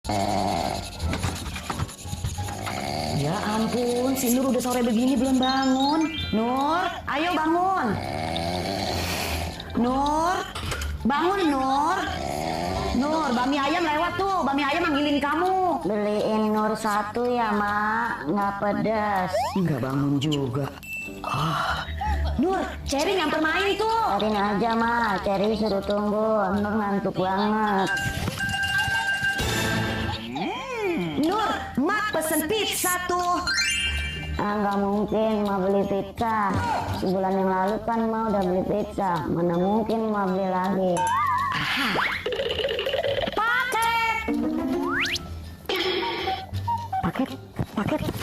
Ya ampun, si Nur udah sore begini belum bangun. Nur, ayo bangun. Nur, bangun Nur. Nur, Bami Ayam lewat tuh. Bami Ayam manggilin kamu. Beliin Nur satu ya, Mak. Nggak pedas. Nggak bangun juga. Nur, Cherry nyamper main tuh. Biarin aja, Mak. Cherry suruh tunggu. Nur ngantuk banget. Nur, Mak pesen pizza tuh. Nggak mungkin Ma beli pizza. Sebulan yang lalu kan Ma udah beli pizza. Mana mungkin Ma beli lagi. Paket. Paket, paket.